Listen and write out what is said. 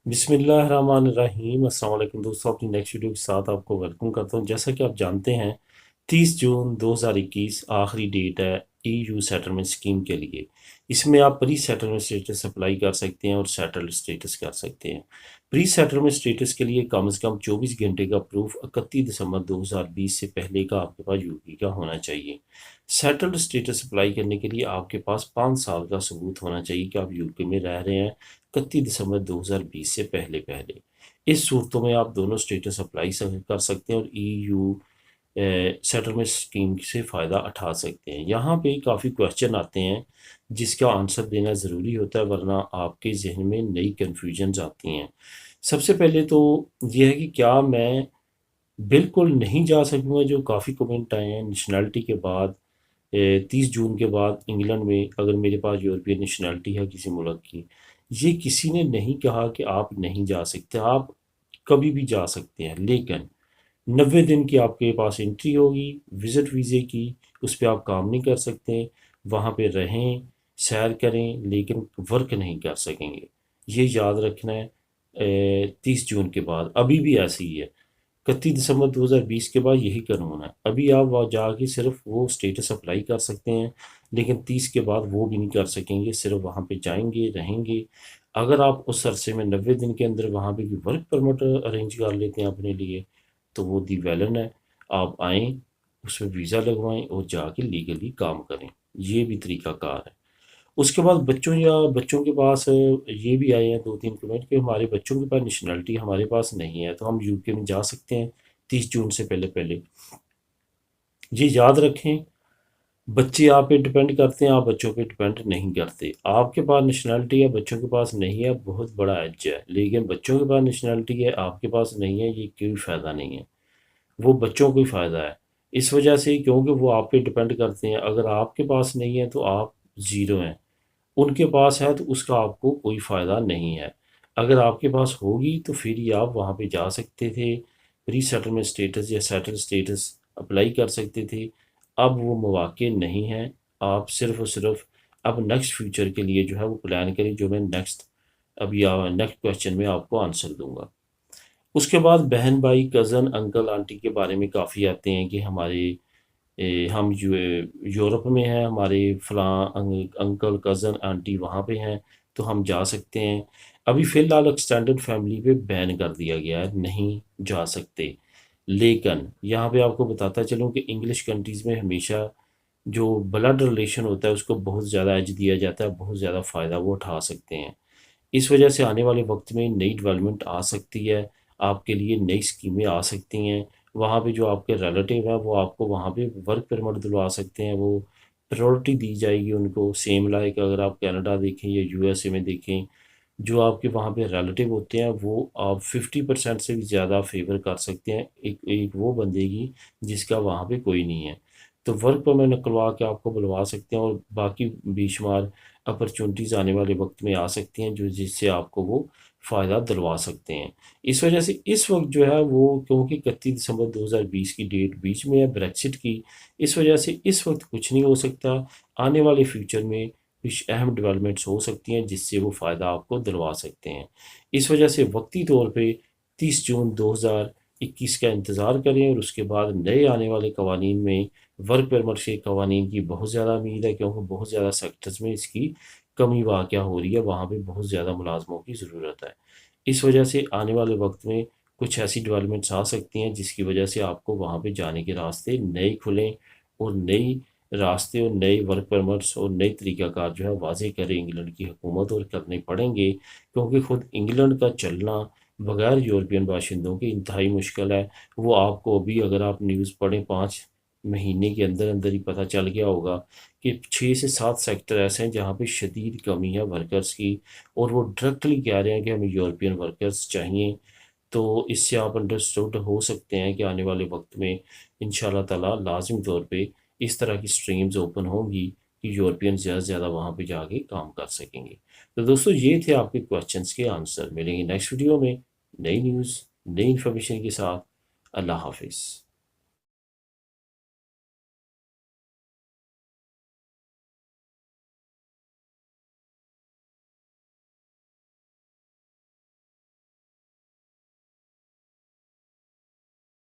بسم اللہ الرحمن الرحیم۔ السلام علیکم دوستوں، اپنی نیکسٹ ویڈیو کے ساتھ آپ کو ویلکم کرتا ہوں۔ جیسا کہ آپ جانتے ہیں 30 جون 2021 آخری ڈیٹ ہے ای یو سیٹلمنٹ اسکیم کے لیے۔ اس میں آپ پری سیٹلمنٹ اسٹیٹس اپلائی کر سکتے ہیں اور سیٹلڈ اسٹیٹس کر سکتے ہیں۔ پری سیٹلمنٹ اسٹیٹس کے لیے کم از کم 24 گھنٹے کا پروف 31 دسمبر 2020 سے پہلے کا آپ کے پاس یو پی کا ہونا چاہیے۔ سیٹلڈ اسٹیٹس اپلائی کرنے کے لیے آپ کے پاس 5 سال کا ثبوت ہونا چاہیے کہ آپ یو پی میں رہ رہے ہیں 31 دسمبر 2020 سے پہلے اس صورتوں میں آپ دونوں سٹیٹس اپلائی کر سکتے ہیں اور ای یو سیٹلمنٹ اسکیم سے فائدہ اٹھا سکتے ہیں۔ یہاں پہ کافی کوشچن آتے ہیں جس کا آنسر دینا ضروری ہوتا ہے، ورنہ آپ کے ذہن میں نئی کنفیوژنز آتی ہیں۔ سب سے پہلے تو یہ ہے کہ کیا میں بالکل نہیں جا سکوں گا؟ جو کافی کومنٹ آئے ہیں نیشنلٹی کے بعد 30 جون کے بعد انگلینڈ میں اگر میرے پاس یورپین نیشنلٹی ہے کسی ملک کی، یہ کسی نے نہیں کہا کہ آپ نہیں جا سکتے، آپ کبھی بھی جا سکتے ہیں، لیکن 90 دن کی آپ کے پاس انٹری ہوگی وزٹ ویزے کی، اس پہ آپ کام نہیں کر سکتے، وہاں پہ رہیں سیر کریں لیکن ورک نہیں کر سکیں گے۔ یہ یاد رکھنا ہے۔ 30 جون کے بعد ابھی بھی ایسی ہی ہے، 31 دسمبر 2020 کے بعد یہی قانون ہے۔ ابھی آپ وہاں جا کے صرف وہ سٹیٹس اپلائی کر سکتے ہیں، لیکن 30 کے بعد وہ بھی نہیں کر سکیں گے، صرف وہاں پہ جائیں گے رہیں گے۔ اگر آپ اس عرصے میں 90 دن کے اندر وہاں پہ ورک پرمٹ ارینج کر لیتے ہیں اپنے لیے تو وہ دی ویلن ہے، آپ آئیں اس میں ویزا لگوائیں اور جا کے لیگلی کام کریں، یہ بھی طریقہ کار ہے۔ اس کے بعد بچوں کے پاس یہ بھی آئے ہیں 2-3 کمنٹ کہ ہمارے بچوں کے پاس نیشنلٹی ہمارے پاس نہیں ہے تو ہم یو کے میں جا سکتے ہیں 30 جون سے پہلے پہلے؟ یہ یاد رکھیں، بچے آپ پہ ڈپینڈ کرتے ہیں، آپ بچوں پہ ڈپینڈ نہیں کرتے۔ آپ کے پاس نیشنلٹی ہے، بچوں کے پاس نہیں ہے، بہت بڑا ایج ہے، لیکن بچوں کے پاس نیشنلٹی ہے آپ کے پاس نہیں ہے، یہ کوئی فائدہ نہیں ہے، وہ بچوں کو ہی فائدہ ہے۔ اس وجہ سے کیونکہ وہ آپ پہ ڈپینڈ کرتے ہیں، اگر آپ کے پاس نہیں ہے تو آپ زیرو ہیں، ان کے پاس ہے تو اس کا آپ کو کوئی فائدہ نہیں ہے۔ اگر آپ کے پاس ہوگی تو پھر ہی آپ وہاں پہ جا سکتے تھے، پری سیٹلمنٹ سٹیٹس یا سیٹل سٹیٹس اپلائی کر سکتے تھے۔ اب وہ مواقع نہیں ہیں، آپ صرف اور صرف اب نیکسٹ فیوچر کے لیے جو ہے وہ پلان کریں، جو میں نیکسٹ کویشچن میں آپ کو آنسر دوں گا۔ اس کے بعد بہن بھائی کزن انکل آنٹی کے بارے میں کافی آتے ہیں کہ ہم یورپ میں ہیں، ہمارے فلاں انکل کزن آنٹی وہاں پہ ہیں تو ہم جا سکتے ہیں۔ ابھی فی الحال ایکسٹینڈڈ فیملی پہ بین کر دیا گیا ہے، نہیں جا سکتے، لیکن یہاں پہ آپ کو بتاتا چلوں کہ انگلش کنٹریز میں ہمیشہ جو بلڈ ریلیشن ہوتا ہے اس کو بہت زیادہ ایج دیا جاتا ہے، بہت زیادہ فائدہ وہ اٹھا سکتے ہیں۔ اس وجہ سے آنے والے وقت میں نئی ڈیولپمنٹ آ سکتی ہے، آپ کے لیے نئی اسکیمیں آ سکتی ہیں۔ وہاں پہ جو آپ کے ریلیٹیو ہیں وہ آپ کو وہاں پہ ورک پرمٹ دلوا سکتے ہیں، وہ پریورٹی دی جائے گی ان کو، سیم لائک اگر آپ کینیڈا دیکھیں یا یو ایس اے میں دیکھیں، جو آپ کے وہاں پہ ریلیٹیو ہوتے ہیں وہ آپ 50% سے بھی زیادہ فیور کر سکتے ہیں ایک وہ بندے کی جس کا وہاں پہ کوئی نہیں ہے، تو ورک پر میں نکلوا کے آپ کو بلوا سکتے ہیں، اور باقی بے شمار اپرچونٹیز آنے والے وقت میں آ سکتی ہیں جو جس سے آپ کو وہ فائدہ دلوا سکتے ہیں۔ اس وجہ سے اس وقت جو ہے وہ کیونکہ 31 دسمبر 2020 کی ڈیٹ بیچ میں ہے بریکسٹ کی، اس وجہ سے اس وقت کچھ نہیں ہو سکتا، آنے والے فیوچر میں کچھ اہم ڈیولپمنٹس ہو سکتی ہیں جس سے وہ فائدہ آپ کو دلوا سکتے ہیں۔ اس وجہ سے وقتی طور پہ 30 جون 2021 کا انتظار کریں، اور اس کے بعد نئے آنے والے قوانین میں ورک پرمٹ کے قوانین کی بہت زیادہ امید ہے، کیونکہ بہت زیادہ سیکٹرز میں اس کی کمی واقع ہو رہی ہے، وہاں پہ بہت زیادہ ملازموں کی ضرورت ہے۔ اس وجہ سے آنے والے وقت میں کچھ ایسی ڈیولپمنٹس آ سکتی ہیں جس کی وجہ سے آپ کو وہاں پہ جانے کے راستے نئے کھلیں، اور نئی راستے اور نئے ورک پرمٹس اور نئی طریقہ کار جو ہے واضح کرے انگلینڈ کی حکومت، اور کرنے پڑیں گے، کیونکہ خود انگلینڈ کا چلنا بغیر یورپین باشندوں کے انتہائی مشکل ہے۔ وہ آپ کو ابھی اگر آپ نیوز پڑھیں 5 مہینے کے اندر اندر ہی پتہ چل گیا ہوگا کہ 6 سے 7 سیکٹر ایسے ہیں جہاں پہ شدید کمی ہے ورکرز کی، اور وہ ڈائریکٹلی کہہ رہے ہیں کہ ہمیں یورپین ورکرز چاہیے۔ تو اس سے آپ انڈرسٹوڈ ہو سکتے ہیں کہ آنے والے وقت میں انشاءاللہ تعالی لازمی طور پہ اس طرح کی سٹریمز اوپن ہوں گی کہ یورپین زیادہ سے زیادہ وہاں پہ جا کے کام کر سکیں گے۔ تو دوستو یہ تھے آپ کے کویشچنس کے آنسر، ملیں گے نیکسٹ ویڈیو میں نئی نیوز نئی انفارمیشن کے ساتھ۔ اللہ حافظ۔